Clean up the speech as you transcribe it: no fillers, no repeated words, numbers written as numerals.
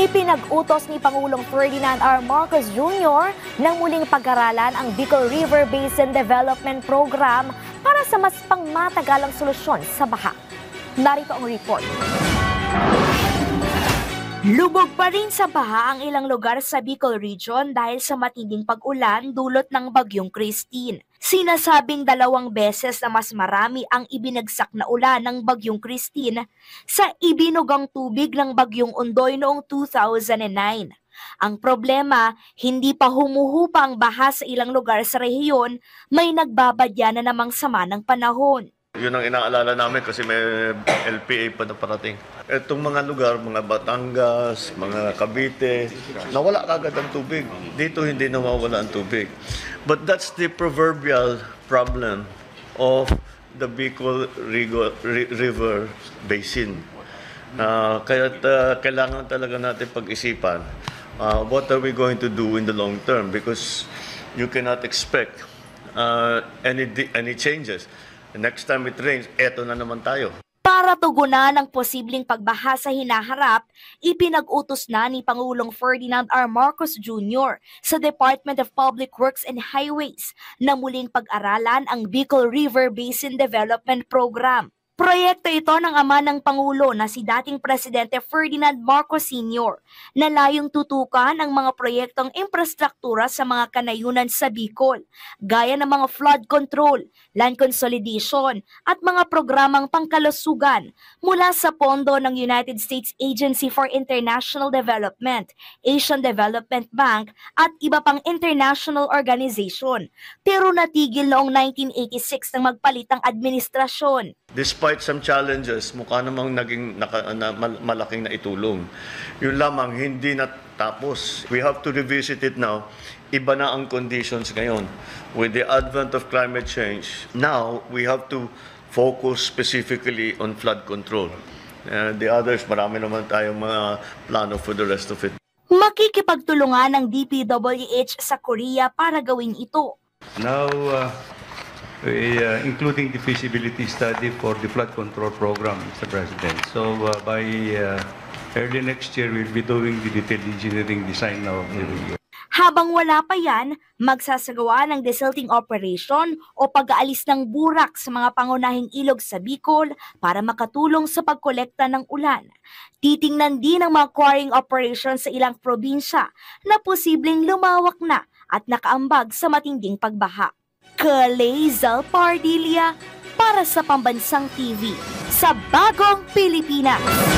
Ipinag-utos ni Pangulong Ferdinand R. Marcos Jr. na muling pag-aralan ang Bicol River Basin Development Program para sa mas pangmatagalang solusyon sa baha. Narito ang report. Lubog pa rin sa baha ang ilang lugar sa Bicol Region dahil sa matinding pag-ulan dulot ng Bagyong Christine. Sinasabing 2 beses na mas marami ang ibinagsak na ulan ng Bagyong Christine sa ibinugang tubig ng Bagyong Ondoy noong 2009. Ang problema, hindi pa humuhupa ang baha sa ilang lugar sa rehiyon, may nagbabadya na namang sama ng panahon. Yun ang inaalala namin kasi may LPA pa na parating. Itong mga lugar, mga Batangas, mga Cavite, nawala kagad ang tubig. Dito hindi nawawala ang tubig. But that's the proverbial problem of the Bicol River Basin. Kaya kailangan talaga natin pag-isipan what are we going to do in the long term, because you cannot expect any changes. Next time it rains, eto na naman tayo. Para tugunan ang posibleng pagbaha sa hinaharap, ipinag-utos na ni Pangulong Ferdinand R. Marcos Jr. sa Department of Public Works and Highways na muling pag-aralan ang Bicol River Basin Development Program. Proyekto ito ng ama ng Pangulo na si dating Presidente Ferdinand Marcos Sr. na layong tutukan ang mga proyektong infrastruktura sa mga kanayunan sa Bicol, gaya ng mga flood control, land consolidation at mga programang pangkalusugan mula sa pondo ng United States Agency for International Development, Asian Development Bank at iba pang international organization. Pero natigil noong 1986 nang magpalit ang administrasyon. Despite some challenges, mukha namang naging malaking naitulong. Yun lamang, hindi natapos. We have to revisit it now. Iba na ang conditions ngayon. With the advent of climate change, now we have to focus specifically on flood control. The others, marami naman tayong mga plano for the rest of it. Makikipagtulungan ng DPWH sa Korea para gawin ito. Now, including the feasibility study for the flood control program, Mr. President. So by early next year, we'll be doing the detailed engineering design of the river. Habang wala pa yan, magsasagawa ng desilting operation o pag-aalis ng burak sa mga pangunahing ilog sa Bicol para makatulong sa pagkolekta ng ulan. Titingnan din ang mga quarrying operation sa ilang probinsya na posibleng lumawak na at nakaambag sa matinding pagbaha. Kalezal Pardilla para sa Pambansang TV sa Bagong Pilipinas.